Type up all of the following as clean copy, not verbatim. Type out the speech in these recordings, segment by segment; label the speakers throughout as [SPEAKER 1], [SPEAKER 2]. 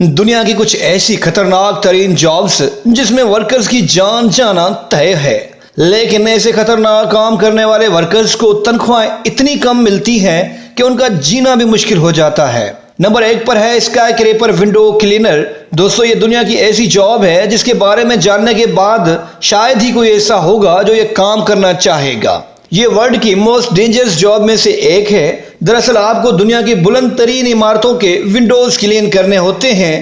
[SPEAKER 1] दुनिया की कुछ ऐसी खतरनाक तरीन जॉब्स जिसमें वर्कर्स की जान जाना तय है, लेकिन ऐसे खतरनाक काम करने वाले वर्कर्स को तनख्वाहें इतनी कम मिलती हैं कि उनका जीना भी मुश्किल हो जाता है। नंबर 1 पर है स्काई क्रैपर विंडो क्लीनर। दोस्तों, ये दुनिया की ऐसी जॉब है जिसके बारे में जानने के बाद शायद ही कोई ऐसा होगा जो ये काम करना चाहेगा। ये वर्ल्ड की मोस्ट डेंजरस जॉब में से एक है। दरअसल आपको दुनिया की बुलंद तरीन इमारतों के विंडोज क्लीन करने होते हैं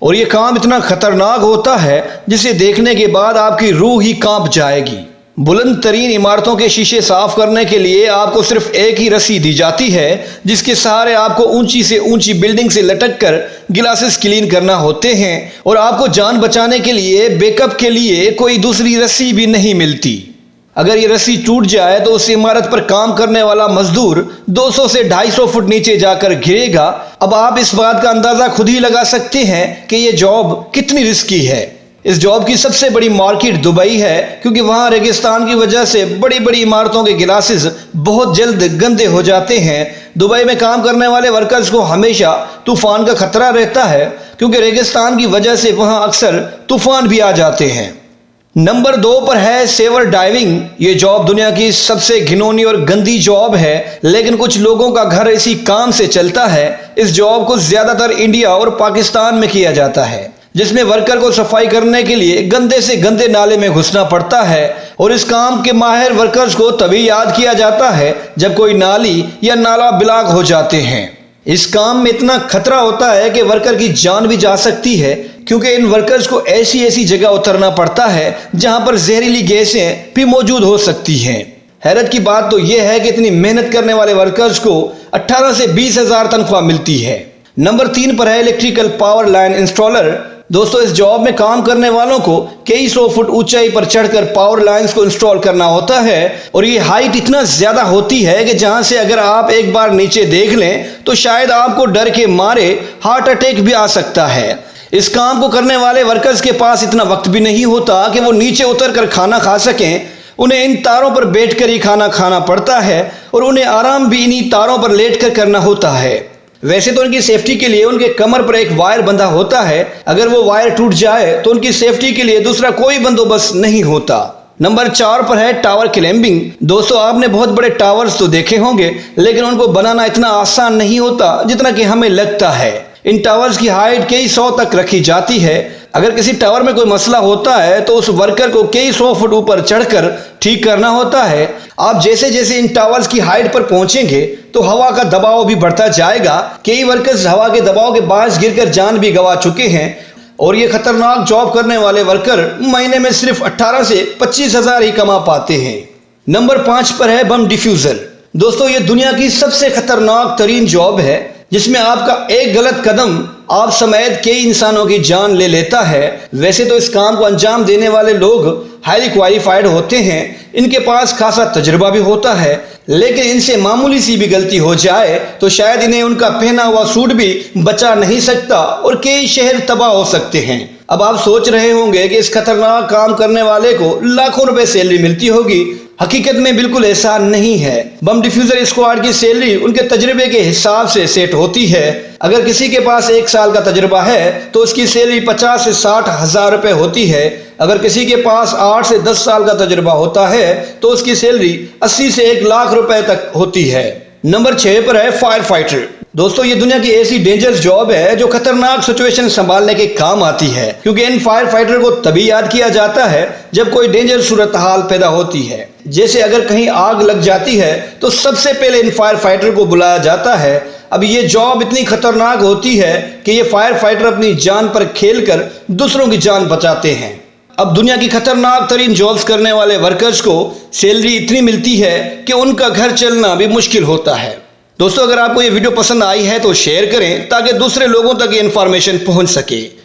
[SPEAKER 1] और ये काम इतना खतरनाक होता है जिसे देखने के बाद आपकी रूह ही कांप जाएगी। बुलंद तरीन इमारतों के शीशे साफ करने के लिए आपको सिर्फ एक ही रस्सी दी जाती है जिसके सहारे आपको ऊंची से ऊंची बिल्डिंग से लटक कर गिलासेस क्लीन करना होते हैं और आपको जान बचाने के लिए बैकअप के लिए कोई दूसरी रस्सी भी नहीं मिलती। अगर ये रस्सी टूट जाए तो उस इमारत पर काम करने वाला मजदूर 200 से 250 फुट नीचे जाकर गिरेगा। अब आप इस बात का अंदाजा खुद ही लगा सकते हैं कि ये जॉब कितनी रिस्की है। इस जॉब की सबसे बड़ी मार्केट दुबई है, क्योंकि वहां रेगिस्तान की वजह से बड़ी बड़ी इमारतों के गिलासेस बहुत जल्द गंदे हो जाते हैं। दुबई में काम करने वाले वर्कर्स को हमेशा तूफान का खतरा रहता है, क्योंकि रेगिस्तान की वजह से वहां अक्सर तूफान भी आ जाते हैं। नंबर 2 पर है सेवर डाइविंग। ये जॉब दुनिया की सबसे घिनौनी और गंदी जॉब है, लेकिन कुछ लोगों का घर इसी काम से चलता है। इस जॉब को ज्यादातर इंडिया और पाकिस्तान में किया जाता है, जिसमें वर्कर को सफाई करने के लिए गंदे से गंदे नाले में घुसना पड़ता है और इस काम के माहिर वर्कर्स को तभी याद किया जाता है जब कोई नाली या नाला ब्लॉक हो जाते हैं। इस काम में इतना खतरा होता है कि वर्कर की जान भी जा सकती है, क्योंकि इन वर्कर्स को ऐसी ऐसी जगह उतरना पड़ता है जहां पर जहरीली गैसें भी मौजूद हो सकती हैं। हैरत की बात तो यह है कि इतनी मेहनत करने वाले वर्कर्स को 18 से 20 हजार तनख्वाह मिलती है। नंबर 3 पर है इलेक्ट्रिकल पावर लाइन इंस्टॉलर। दोस्तों, इस जॉब में काम करने वालों को कई 100 फुट ऊंचाई पर चढ़कर पावर लाइंस को इंस्टॉल करना होता है और ये हाइट इतना ज्यादा होती है कि जहां से अगर आप एक बार नीचे देख लें तो शायद आपको डर के मारे हार्ट अटैक भी आ सकता है। इस काम को करने वाले वर्कर्स के पास इतना वक्त भी नहीं होता कि वो नीचे उतर कर खाना खा सकें। उन्हें इन तारों पर बैठकर ही खाना खाना पड़ता है और उन्हें आराम भी इन्हीं तारों पर लेटकर करना होता है। वैसे तो उनकी सेफ्टी के लिए उनके कमर पर एक वायर बंधा होता है। अगर वो वायर टूट जाए तो उनकी सेफ्टी के लिए दूसरा कोई बंदोबस्त नहीं होता। नंबर 4 पर है टावर क्लाइंबिंग। दोस्तों, आपने बहुत बड़े टावर्स तो देखे होंगे, लेकिन उनको बनाना इतना आसान नहीं होता जितना कि हमें लगता है। इन टावर्स की हाइट कई 100 तक रखी जाती है। अगर किसी टावर में कोई मसला होता है तो उस वर्कर को कई 100 फुट ऊपर चढ़कर ठीक करना होता है। आप जैसे जैसे इन टावर्स की हाइट पर पहुंचेंगे तो हवा का दबाव भी बढ़ता जाएगा। कई वर्कर्स हवा के दबाव के बायस गिरकर जान भी गंवा चुके हैं और ये खतरनाक जॉब करने वाले वर्कर महीने में सिर्फ 18 से 25 हजार ही कमा पाते हैं। नंबर 5 पर है बम डिफ्यूजर। दोस्तों, ये दुनिया की सबसे खतरनाक तरीन जॉब है, जिसमें आपका एक गलत कदम आप समेत कई इंसानों की जान ले लेता है। वैसे तो इस काम को अंजाम देने वाले लोग हाईली क्वालिफाइड होते हैं, इनके पास खासा तजुर्बा भी होता है, लेकिन इनसे मामूली सी भी गलती हो जाए तो शायद इन्हें उनका पहना हुआ सूट भी बचा नहीं सकता और कई शहर तबाह हो सकते हैं। अब आप सोच रहे होंगे कि इस खतरनाक काम करने वाले को लाखों रुपए सैलरी मिलती होगी। हकीकत में बिल्कुल ऐसा नहीं है। बम डिफ्यूजर स्क्वाड की सैलरी उनके तजुर्बे के हिसाब से सेट होती है। अगर किसी के पास 1 साल का तजुर्बा है तो उसकी सैलरी 50 से 60 हजार रुपए होती है। अगर किसी के पास 8 से 10 साल का तजुर्बा होता है तो उसकी सैलरी 80 से 1 लाख रुपए तक होती है। नंबर 6 पर है फायर फाइटर। दोस्तों, ये दुनिया की ऐसी डेंजरस जॉब है जो खतरनाक सिचुएशन संभालने के काम आती है, क्योंकि इन फायर फाइटर को तभी याद किया जाता है जब कोई डेंजर सूरत हाल पैदा होती है। जैसे अगर कहीं आग लग जाती है तो सबसे पहले इन फायर फाइटर को बुलाया जाता है। अब ये जॉब इतनी खतरनाक होती है कि ये फायर फाइटर अपनी जान पर खेलकर दूसरों की जान बचाते हैं। अब दुनिया की खतरनाक तरीन जॉब्स करने वाले वर्कर्स को सैलरी इतनी मिलती है कि उनका घर चलना भी मुश्किल होता है। दोस्तों, अगर आपको ये वीडियो पसंद आई है तो शेयर करें ताकि दूसरे लोगों तक ये इन्फॉर्मेशन पहुंच सके।